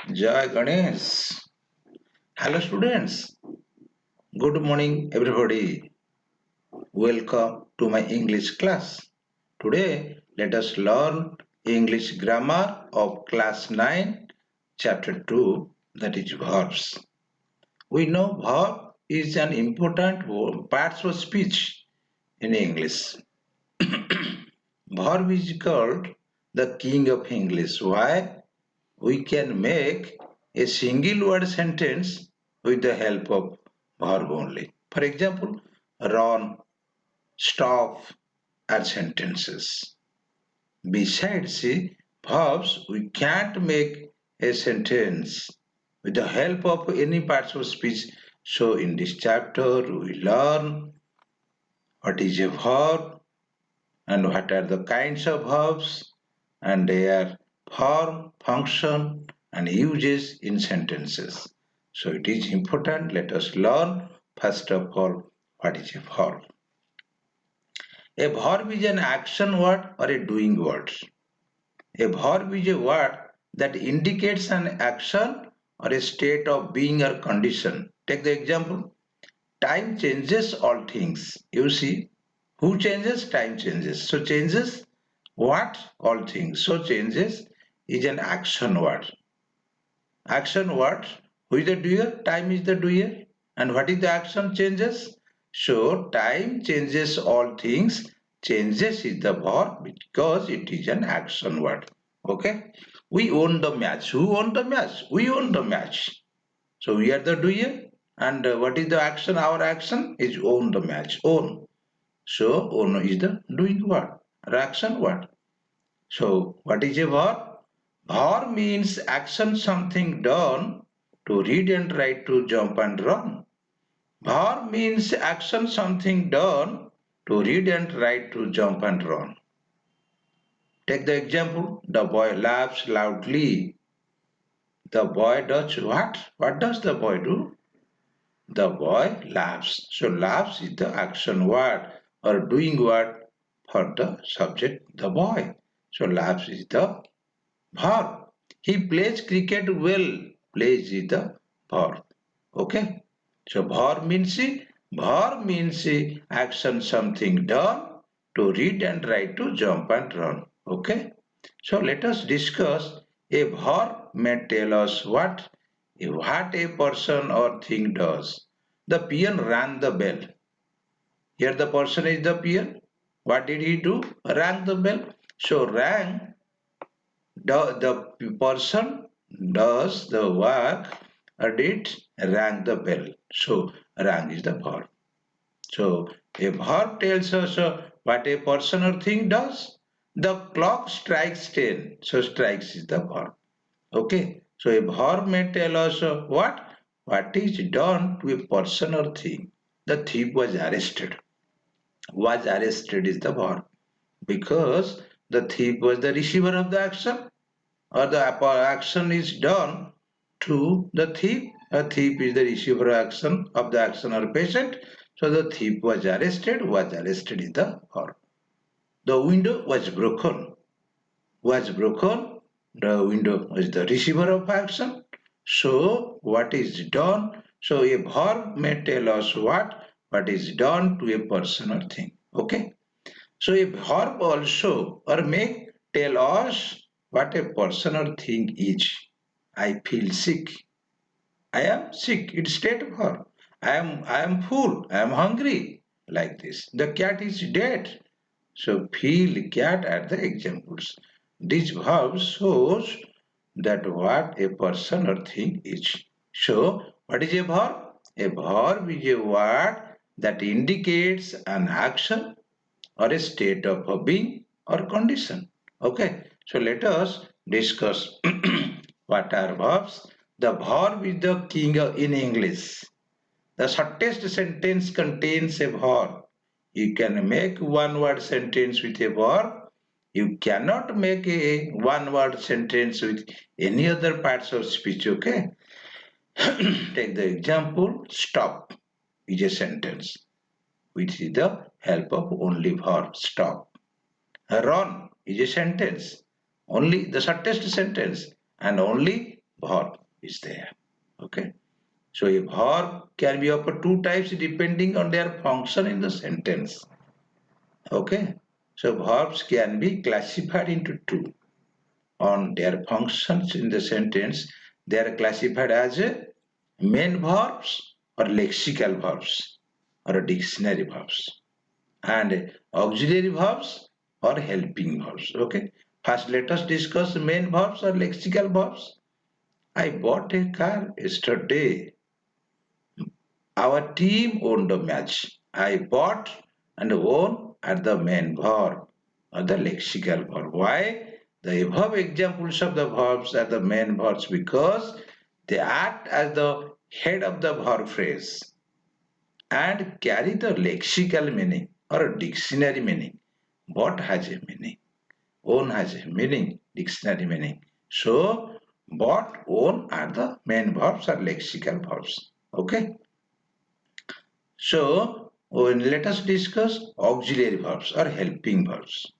Jai Ganesh. Hello students. Good morning everybody. Welcome to my English class. Today let us learn English grammar of class 9 chapter 2, that is verbs. We know verb is an important part of speech in English. Verb is called the king of English. Why? We can make a single word sentence with the help of verb only. For example, run, stop are sentences. Besides verbs, we can't make a sentence with the help of any parts of speech. So in this chapter, we learn what is a verb and what are the kinds of verbs and their form, function and uses in sentences. So it is important. Let us learn first of all what is a verb. A verb is an action word or a doing word. A verb is a word that indicates an action or a state of being or condition. Take the example. Time changes all things. You see, who changes? Time changes. So changes what? All things. So changes is an action word. Action word. Who is the doer? Time is the doer. And what is the action? Changes. So time changes all things. Changes is the verb because it is an action word. Okay. We own the match. Who won the match? We own the match. So we are the doer. And what is the action? Our action is own the match. Own. So own is the doing word or action word. So what is a verb? Verb means action, something done to read and write, to jump and run. Verb means action, something done to read and write, to jump and run. Take the example. The boy laughs loudly. The boy does what? What does the boy do? The boy laughs. So laughs is the action word or doing word for the subject, the boy. So laughs is the verb. He plays cricket well. Plays is the verb. Okay. So verb means action, something done to read and write, to jump and run. Okay. So let us discuss. A verb may tell us what a person or thing does. The peon rang the bell. Here the person is the peon. What did he do? Rang the bell. So rang, the person does the work or did rang the bell. So rang is the verb. So a verb tells us what a person or thing does. The clock strikes 10. So strikes is the verb. Okay. So a verb may tell us what is done to a person or thing. The thief was arrested. Was arrested is the verb because the thief was the receiver of the action, or the action is done to the thief. A thief is the receiver action of the action or patient. So the thief was arrested. Was arrested is the verb. The window was broken. Was broken. The window is the receiver of action. So what is done? So a verb may tell us what is done to a person or thing. Okay. So a verb also or may tell us what a person or thing is. I feel sick. I am sick. It's state verb. I am full. I am hungry. Like this. The cat is dead. So feel cat are the examples. These verbs shows that what a person or thing is. So what is a verb? A verb is a word that indicates an action or a state of a being or condition. Okay, so let us discuss what are verbs. The verb is the king in English. The shortest sentence contains a verb. You can make one word sentence with a verb. You cannot make a one word sentence with any other parts of speech. Okay. Take the example, stop is a sentence which is the help of only verb stop. Run is a sentence, only the shortest sentence and only verb is there. Okay. So a verb can be of two types depending on their function in the sentence. Okay. So verbs can be classified into two. On their functions in the sentence, they are classified as a main verbs or lexical verbs or dictionary verbs, and auxiliary verbs or helping verbs. Okay. First, let us discuss main verbs or lexical verbs. I bought a car yesterday. Our team won the match. I bought and won at the main verb or the lexical verb. Why? The above examples of the verbs are the main verbs because they act as the head of the verb phrase and carry the lexical meaning or a dictionary meaning. What has a meaning? Own has a meaning, dictionary meaning. So, bought, own are the main verbs or lexical verbs. Okay. So, let us discuss auxiliary verbs or helping verbs.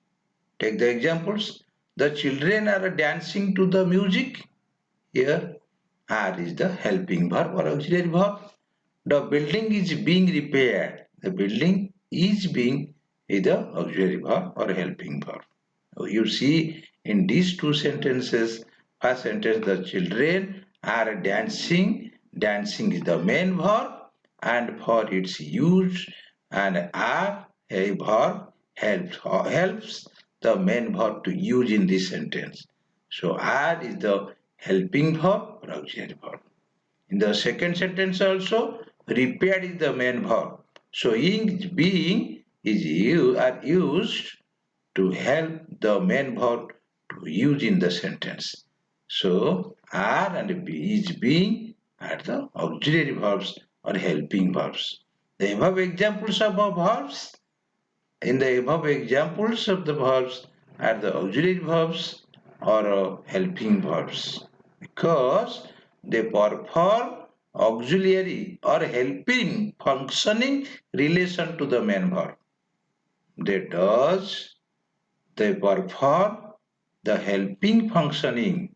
Take the examples. The children are dancing to the music. Here, are is the helping verb or auxiliary verb. The building is being repaired. The building is being is the auxiliary verb or helping verb. You see in these two sentences, first sentence, the children are dancing. Dancing is the main verb, and for its use, and are a verb helps the main verb to use in this sentence. So are is the helping verb or auxiliary verb. In the second sentence also, repaired is the main verb. So ing, being is are used to help the main verb to use in the sentence. So are and be is being are the auxiliary verbs or helping verbs. The above examples of verbs in the above examples of the verbs are the auxiliary verbs or helping verbs because they perform auxiliary or helping functioning relation to the main verb. They perform the helping functioning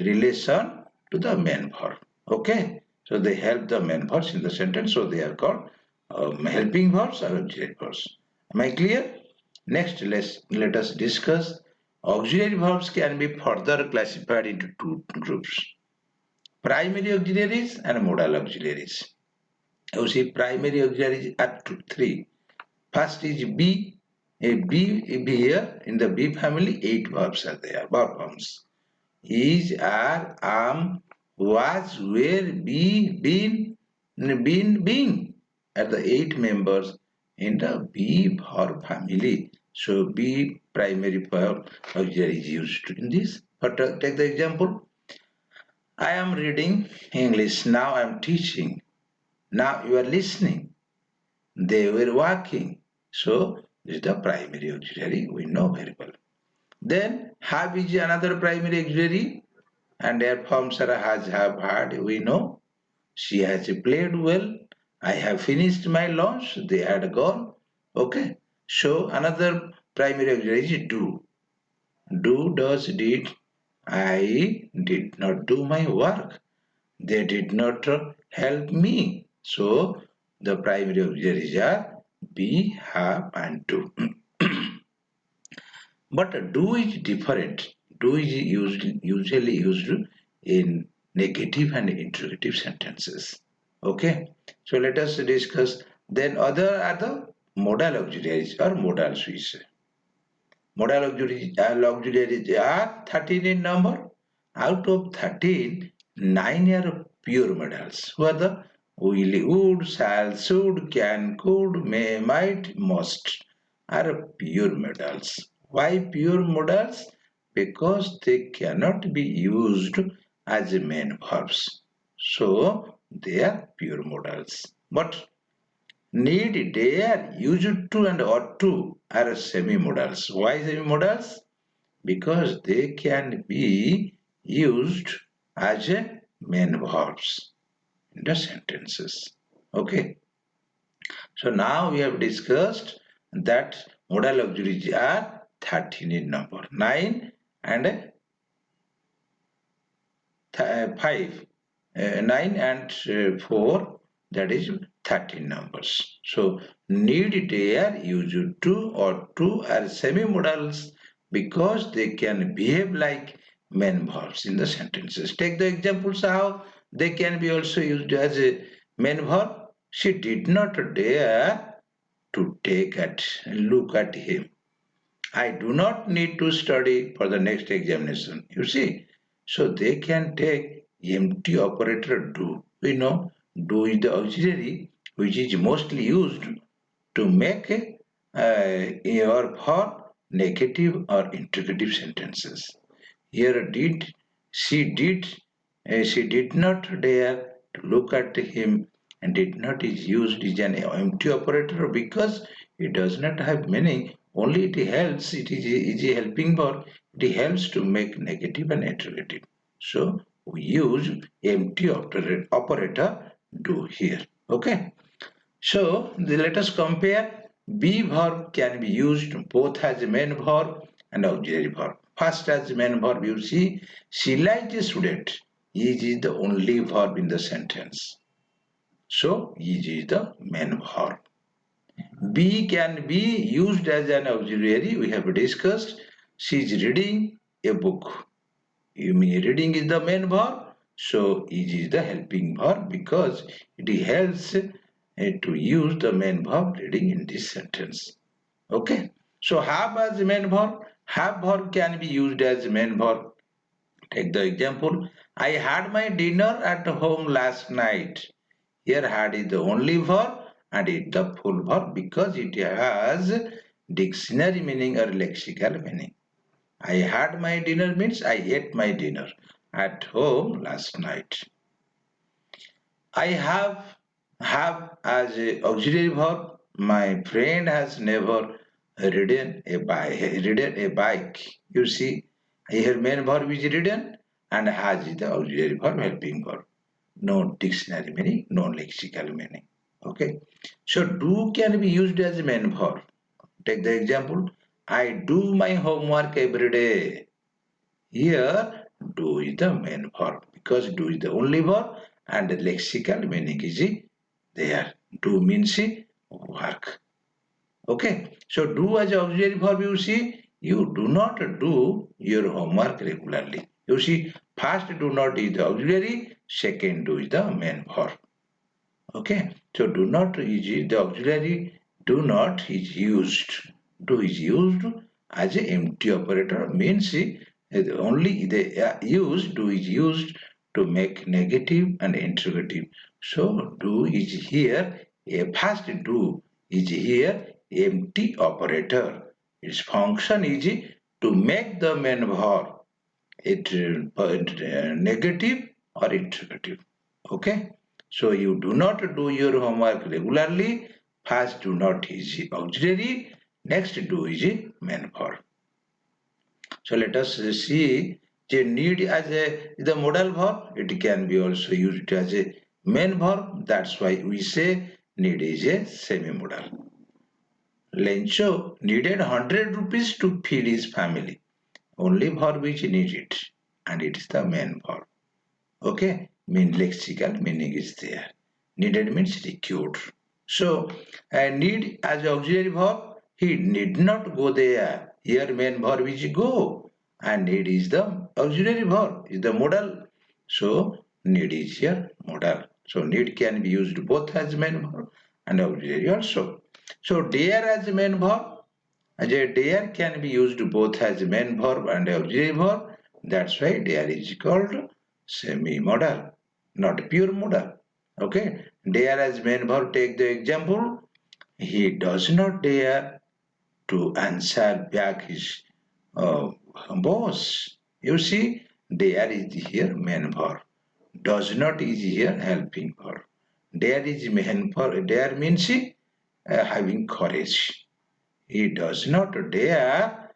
relation to the main verb. Okay, so they help the main verbs in the sentence, so they are called helping verbs or auxiliary verbs. Am I clear? Next, let us discuss auxiliary verbs can be further classified into two groups: primary auxiliaries and modal auxiliaries. You see, primary auxiliaries are three. First is be. A be here in the be family, 8 verbs are there. Verb forms: is, are, am, was, were, be, been, being are the 8 members in the be verb family. So be primary verb auxiliary is used in this. But take the example. I am reading English. Now I am teaching. Now you are listening. They were walking. So this is the primary auxiliary. We know very well. Then have is another primary auxiliary, and their forms are has, have, had. We know she has played well. I have finished my lunch. They had gone. Okay. So another primary auxiliary is do. Do, does, did. I did not do my work. They did not help me. So the primary auxiliaries are be, have, and do. But do is different. Do is usually used in negative and interrogative sentences. Okay. So let us discuss. Then other are the modal auxiliaries or modal Swiss. Modal auxiliaries are 13 in number. Out of 13, 9 are pure modals. Who are the will, would, shall, should, can, could, may, might, must are pure modals. Why pure modals? Because they cannot be used as main verbs. So they are pure modals. But need, dare, used to, and ought to are semi-modals. Why semi-modals? Because they can be used as a main verbs in the sentences. Okay. So now we have discussed that modal auxiliaries are 13 in number, 9 and 5, 9 and 4, that is 13 numbers. So need, dare, use to or to are semi-modals because they can behave like main verbs in the sentences. Take the examples how they can be also used as a main verb. She did not dare to look at him. I do not need to study for the next examination. You see, so they can take empty operator do. We know do is the auxiliary which is mostly used to make or for negative or interrogative sentences. Here she did not dare to look at him, and did not is used as an empty operator because it does not have meaning. Only it helps, it is a helping verb, it helps to make negative and interrogative. So we use empty operator do here. Okay. So let us compare. Be verb can be used both as a main verb and auxiliary verb. First, as main verb, you see, Sheila is a student. Is the only verb in the sentence. So is the main verb. Be can be used as an auxiliary. We have discussed. She is reading a book. You mean reading is the main verb. So is the helping verb because it helps to use the main verb reading in this sentence. Okay. So have as main verb. Have verb can be used as main verb. Take the example. I had my dinner at home last night. Here had is the only verb and it the full verb because it has dictionary meaning or lexical meaning. I had my dinner means I ate my dinner at home last night. I have as a auxiliary verb. My friend has never ridden a bike. You see, here main verb is ridden and has is the auxiliary verb helping verb. No dictionary meaning, no lexical meaning. Okay. So do can be used as a main verb. Take the example. I do my homework every day. Here, do is the main verb because do is the only verb and the lexical meaning is there. Do means work. Okay. So do as auxiliary verb, you see, you do not do your homework regularly. You see, first do not is the auxiliary, second do is the main verb. Okay. So do not is the auxiliary, do not is used. Do is used as a empty operator means only the use do is used to make negative and interrogative. So do is here a past do is here empty operator. Its function is to make the main verb it negative or interrogative. Okay. So you do not do your homework regularly. First do not is auxiliary. Next do is main verb. So let us see the need as the modal verb. It can be also used as a main verb. That's why we say need is a semi-modal. Lencho needed 100 rupees to feed his family. Only verb which needed and it is the main verb. Okay, lexical meaning is there. Needed means required. So need as auxiliary verb, he need not go there. Here main verb is go and need is the auxiliary verb, is the modal. So need is here modal. So need can be used both as main verb and auxiliary also. So dare as main verb, as a dare can be used both as main verb and auxiliary verb. That's why dare is called semi-modal, not pure modal. Okay, dare as main verb. Take the example. He does not dare to answer back his uh, boss. You see, dare is here main verb. Does not is here helping verb. Dare is main verb. Dare means having courage. He does not dare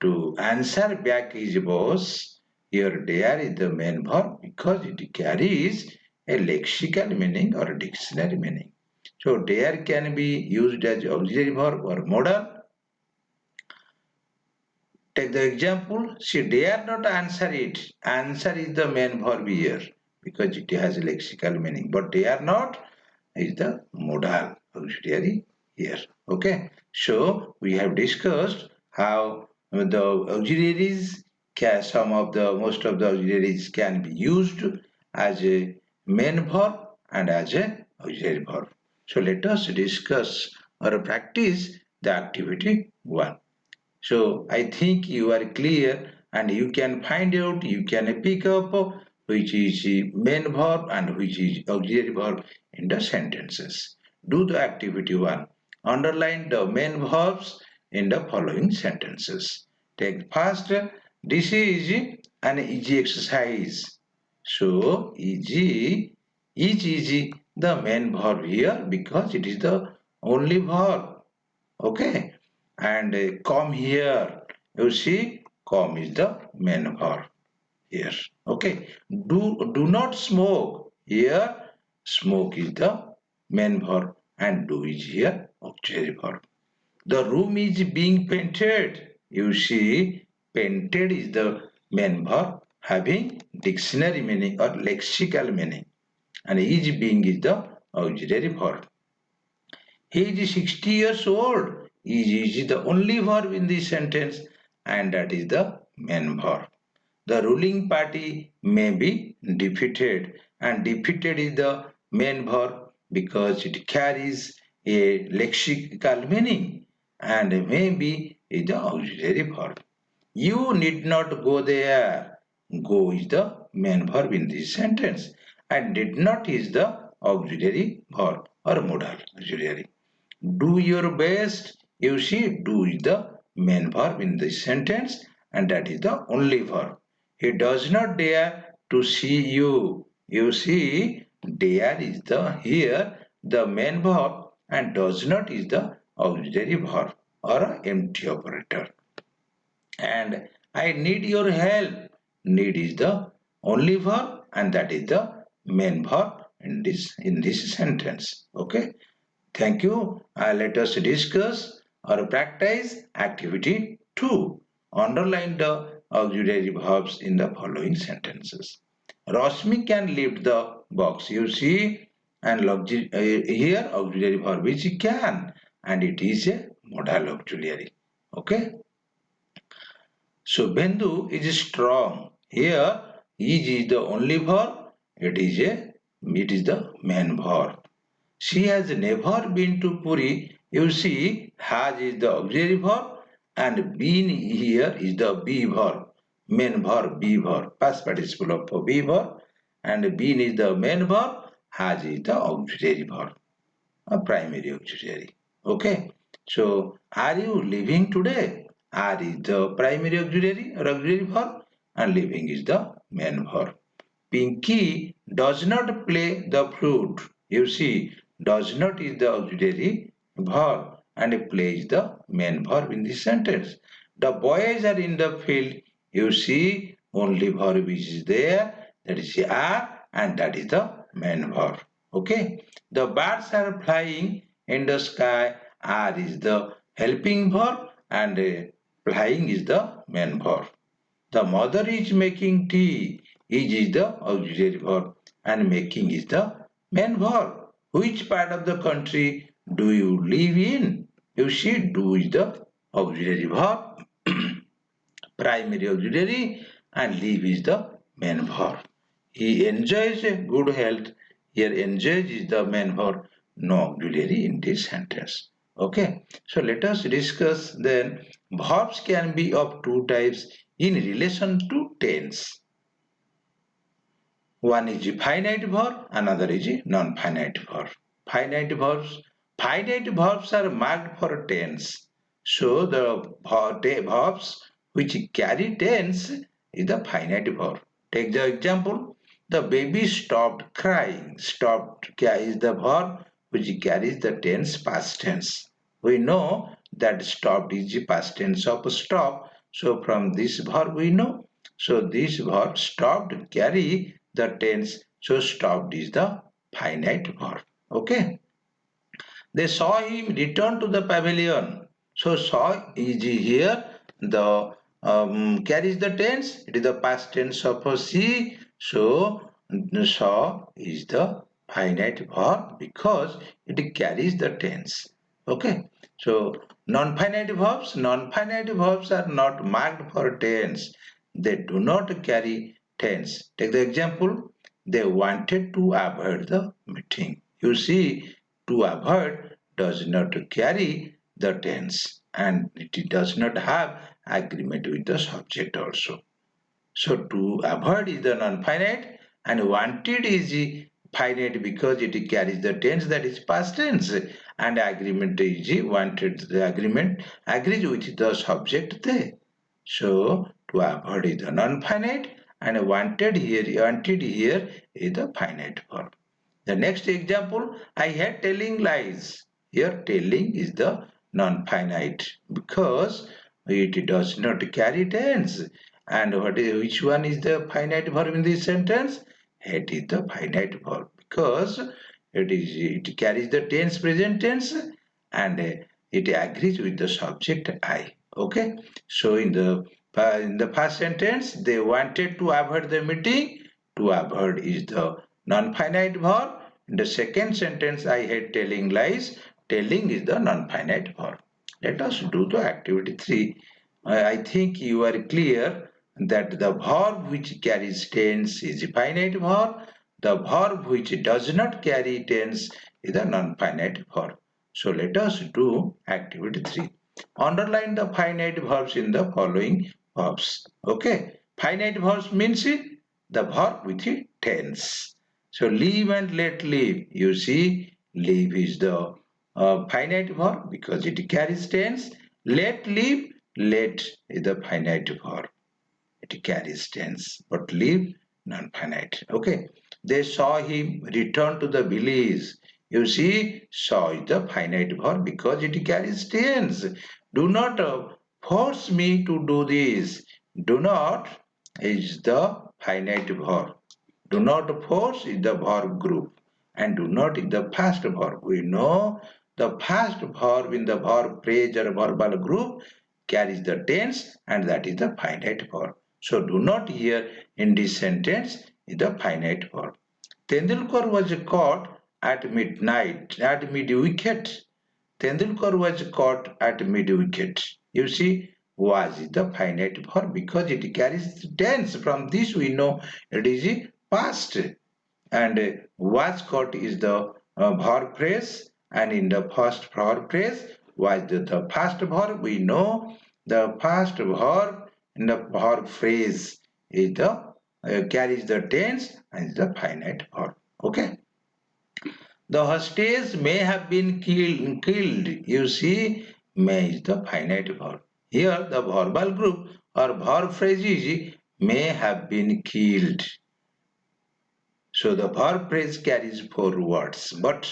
to answer back his boss. Here dare is the main verb because it carries a lexical meaning or a dictionary meaning. So dare can be used as auxiliary verb or modal. Take the example, she dare not answer it. Answer is the main verb here because it has lexical meaning. But dare not is the modal auxiliary here. Okay. So we have discussed how the auxiliaries most of the auxiliaries can be used as a main verb and as a auxiliary verb. So let us discuss or practice the activity 1. So I think you are clear and you can find out, you can pick up which is the main verb and which is auxiliary verb in the sentences. Do the activity 1. Underline the main verbs in the following sentences. Take first, this is an easy exercise. So easy is easy the main verb here because it is the only verb. Okay, and come here, you see come is the main verb here. Okay, do not smoke here, smoke is the main verb and do is here auxiliary verb. The room is being painted, you see painted is the main verb having dictionary meaning or lexical meaning, and is being is the auxiliary verb. He is 60 years old. Is the only verb in this sentence and that is the main verb. The ruling party may be defeated and defeated is the main verb because it carries a lexical meaning and maybe is the auxiliary verb. You need not go there. Go is the main verb in this sentence and did not is the auxiliary verb or modal auxiliary. Do your best. You see, do is the main verb in this sentence and that is the only verb. He does not dare to see you. You see, dare is the here the main verb and does not is the auxiliary verb or a empty operator. And I need your help. Need is the only verb and that is the main verb in this sentence. Okay. Thank you. Let us discuss or practice activity 2. Underline the auxiliary verbs in the following sentences. Rashmi can lift the box. You see, and here auxiliary verb is can and it is a modal auxiliary. Okay. So Bendu is strong. Here is the only verb. It is the main verb. She has never been to Puri. You see, has is the auxiliary verb and been here is the be verb. Main verb, be verb. Past participle of be verb and been is the main verb. Has is the auxiliary verb. A primary auxiliary. Okay. So, are you living today? Are is the primary auxiliary or auxiliary verb and living is the main verb. Pinky does not play the flute. You see, does not is the auxiliary verb and play is the main verb in this sentence. The boys are in the field. You see, only verb is there. That is are and that is the main verb. Okay. The birds are flying in the sky. Are is the helping verb and flying is the main verb. The mother is making tea. Is the auxiliary verb and making is the main verb. Which part of the country do you live in? You see, do is the auxiliary verb, primary auxiliary, and live is the main verb. He enjoys a good health. Here, enjoys is the main verb, no auxiliary in this sentence. Okay, so let us discuss then verbs can be of two types in relation to tense. One is a finite verb, another is a non-finite verb. Finite verbs. Finite verbs are marked for tense. So the verbs which carry tense is the finite verb. Take the example. The baby stopped crying. Stopped is the verb which carries the tense past tense. We know that stopped is the past tense of stop. So from this verb we know. So this verb stopped carry the tense. So stopped is the finite verb. Okay. They saw him return to the pavilion. So saw is here the carries the tense. It is the past tense of a she. So saw is the finite verb because it carries the tense. Okay. So non-finite verbs are not marked for tense. They do not carry tense. Take the example. They wanted to avoid the meeting. You see, to avoid does not carry the tense and it does not have agreement with the subject also. So to avoid is the non-finite and wanted is finite because it carries the tense that is past tense and agreement is wanted. The agreement agrees with the subject there. So to avoid is the non-finite and wanted here is the finite verb. The next example, I had telling lies. Here telling is the non-finite because it does not carry tense. And which one is the finite verb in this sentence? It is the finite verb because it carries the tense present tense and it agrees with the subject I. Okay. So in the first sentence they wanted to avoid the meeting. To avoid is the non-finite verb. In the second sentence I hate telling lies. Telling is the non-finite verb. Let us do the activity 3. I think you are clear that the verb which carries tense is a finite verb. The verb which does not carry tense is a non-finite verb. So let us do activity 3. Underline the finite verbs in the following verbs. Okay. Finite verbs means the verb with tense. So live and let live. You see, live is the finite verb because it carries tense. Let live, let is the finite verb. It carries tense, but live non-finite. Okay. They saw him return to the village. You see, saw is the finite verb because it carries tense. Do not force me to do this. Do not is the finite verb. Do not force is the verb group and do not is the past verb. We know the past verb in the verb phrase or verbal group carries the tense and that is the finite verb. So do not here in this sentence is the finite verb. Tendulkar was caught at midnight, at mid-wicket. Tendulkar was caught at mid-wicket. You see, was is the finite verb because it carries tense. From this we know it is a past. And was caught is the verb phrase. And in the first verb phrase was the past verb. We know the past verb in the verb phrase is the carries the tense and is the finite verb. Okay. The hostage may have been killed. You see, may is the finite verb. Here, the verbal group or verb phrase is may have been killed. So the verb phrase carries 4 words, but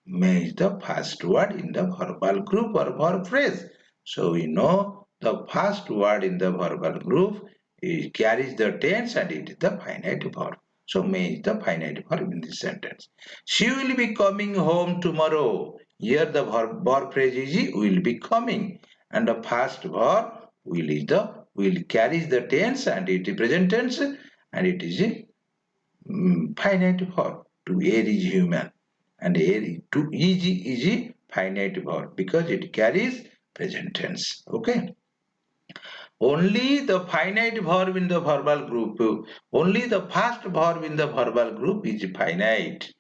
may is the first word in the verbal group or verb phrase. So we know the first word in the verbal group carries the tense and it is the finite verb. So may is the finite verb in this sentence. She will be coming home tomorrow. Here the verb phrase is will be coming and the first verb will carries the tense and it is present tense and it is finite verb. To err is human and to is a finite verb because it carries present tense. Okay. Only the finite verb in the verbal group, only the first verb in the verbal group is finite.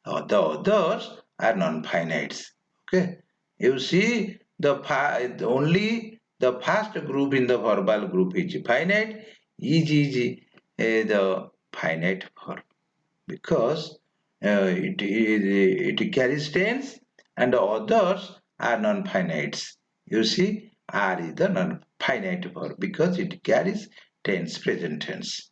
The others are non-finites. Okay. You see only the first group in the verbal group is finite. Is the finite verb because it carries tense and the others are non-finites. You see, are is the non-finite verb because it carries tense, present tense.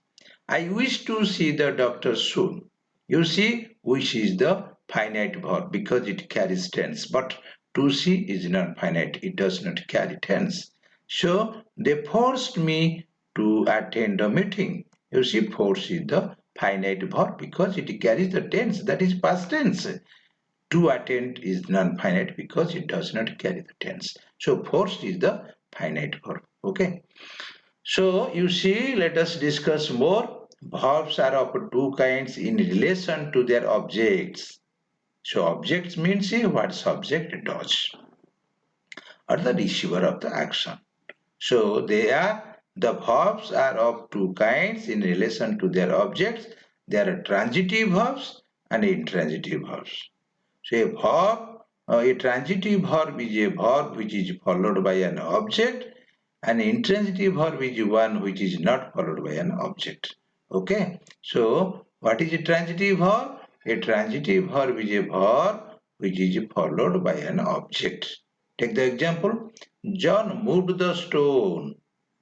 I wish to see the doctor soon. You see, wish is the finite verb because it carries tense, but to see is non-finite. It does not carry tense. So they forced me to attend a meeting. You see, force is the finite verb because it carries the tense, that is past tense. To attend is non-finite because it does not carry the tense. So forced is the finite verb. Okay. So you see, let us discuss more. Verbs are of two kinds in relation to their objects. So objects means what subject does or the receiver of the action. So the verbs are of two kinds in relation to their objects. There are transitive verbs and intransitive verbs. So a transitive verb is a verb which is followed by an object. An intransitive verb is one which is not followed by an object. Okay. So what is a transitive verb? A transitive verb is a verb which is followed by an object. Take the example. John moved the stone.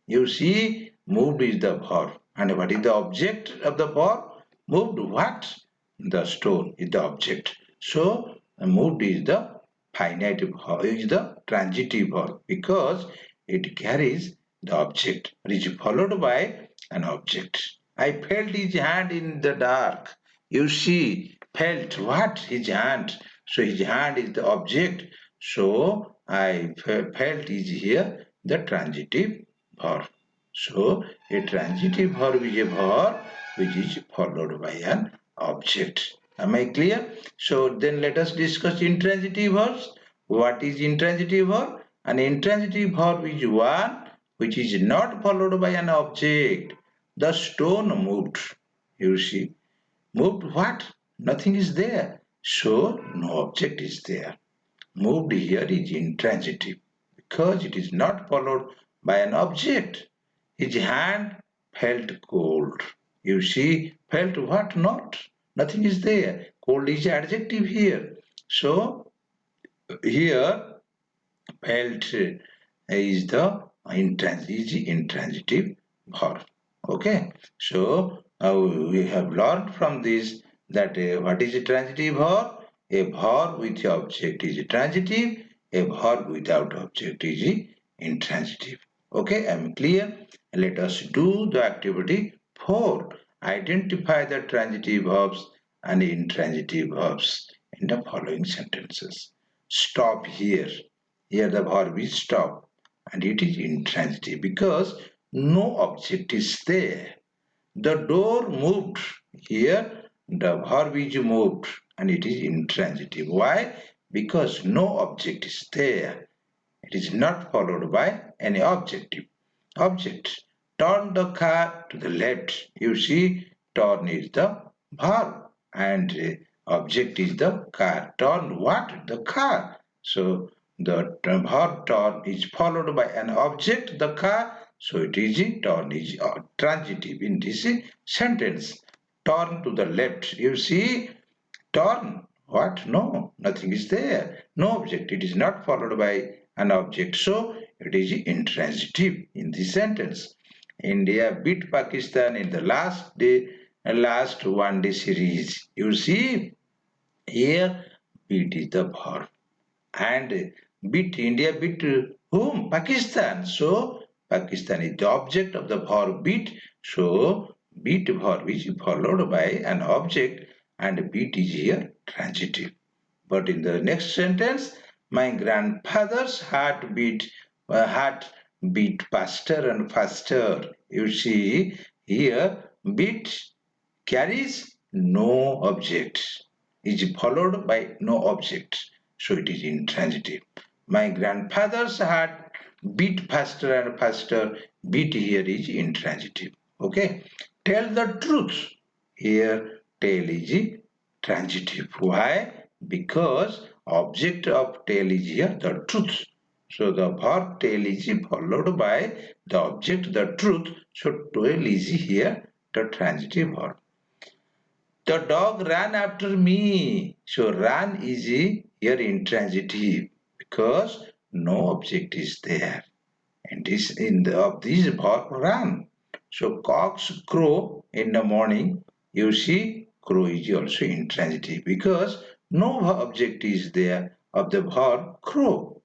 You see, moved is the verb. And what is the object of the verb? Moved what? The stone is the object. So, moved is the finite verb, is the transitive verb because it carries the object. It is followed by an object. I felt his hand in the dark. You see, felt what? His hand. So, his hand is the object. So, I felt is here the transitive verb. So, a transitive verb is a verb which is followed by an object. Am I clear? So, then let us discuss intransitive verbs. What is intransitive verb? An intransitive verb is one which is not followed by an object. The stone moved. You see, moved what? Nothing is there. So, no object is there. Moved here is intransitive because it is not followed by an object. His hand felt cold. You see, felt what not? Nothing is there. Cold is adjective here. So here felt is the intransitive verb. Okay. So we have learned from this that what is a transitive verb? A verb with object is transitive. A verb without object is intransitive. Okay, I'm clear. Let us do the activity 4. Identify the transitive verbs and intransitive verbs in the following sentences. Stop here. Here the verb is stop and it is intransitive because no object is there. The door moved. Here the verb is moved and it is intransitive. Why? Because no object is there. It is not followed by any object. Turn the car to the left. You see, turn is the verb and object is the car. Turn what? The car. So the verb turn is followed by an object, the car. So it is turn is transitive in this sentence. Turn to the left. You see, turn. What? No, nothing is there. No object. It is not followed by an object. So it is intransitive in this sentence. India beat Pakistan in the last one day series. You see, here beat is the verb. And beat India beat whom? Pakistan. So Pakistan is the object of the verb beat. So beat verb is followed by an object and beat is here transitive. But in the next sentence, my grandfather's heart beat faster and faster. You see here beat carries no object, is followed by no object. So it is intransitive. My grandfather's heart beat faster and faster. Beat here is intransitive. Okay. Tell the truth. Here tell is transitive. Why? Because object of tell is here the truth. So the verb tell is followed by the object the truth. So tell is here the transitive verb. The dog ran after me. So ran is here intransitive because no object is there. And this in the of this verb run. So cocks crow in the morning. You see crow is also intransitive because no object is there of the verb crow.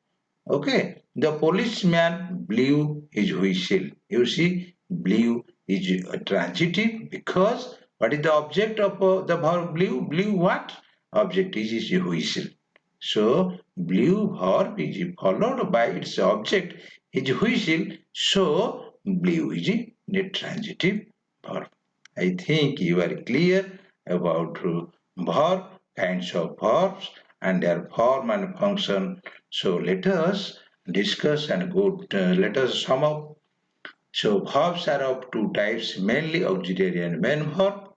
Okay, the policeman blew his whistle. You see, blew is transitive because what is the object of the verb blew? Blew what? Object is a whistle. So, blew verb is followed by its object is whistle. So, blue is a transitive verb. I think you are clear about verb, kinds of verbs and their form and function. So let us discuss and let us sum up. So verbs are of two types, mainly auxiliary and main verb.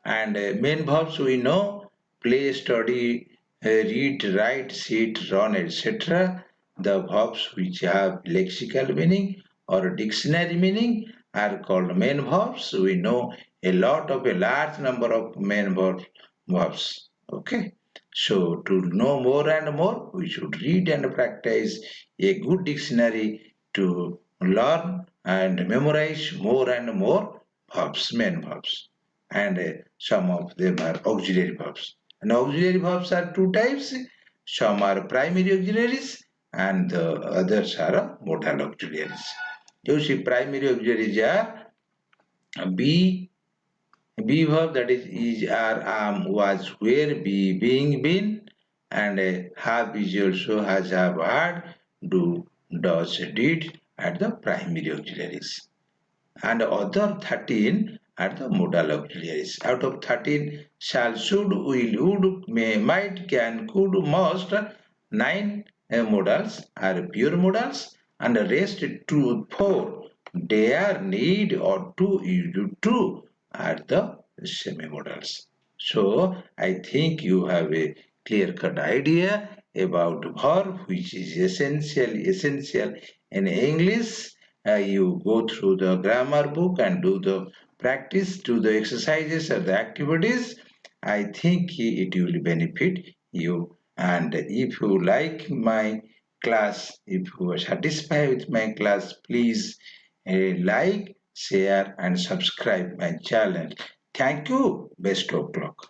And main verbs we know: play, study, read, write, sit, run, etc. The verbs which have lexical meaning or dictionary meaning are called main verbs. We know a large number of main verbs. Okay. So to know more and more, we should read and practice a good dictionary to learn and memorize more and more verbs, main verbs. And some of them are auxiliary verbs. And auxiliary verbs are two types. Some are primary auxiliaries and the others are modal auxiliaries. You see, primary auxiliaries are be be verb, that is are, was, where, be, being, been, and have is also has, have, had, do, does, did at the primary auxiliaries, and other 13 are the modal auxiliaries. Out of 13, shall, should, will, would, may, might, can, could, must, 9 modals are pure modals, and the rest 2, 4, dare, need, or to, to are the semi-modals. So I think you have a clear-cut idea about verb, which is essential in English. You go through the grammar book and do the practice, do the exercises or the activities. I think it will benefit you. And if you like my class, if you are satisfied with my class, please like, share, and subscribe my channel. Thank you. Best of luck.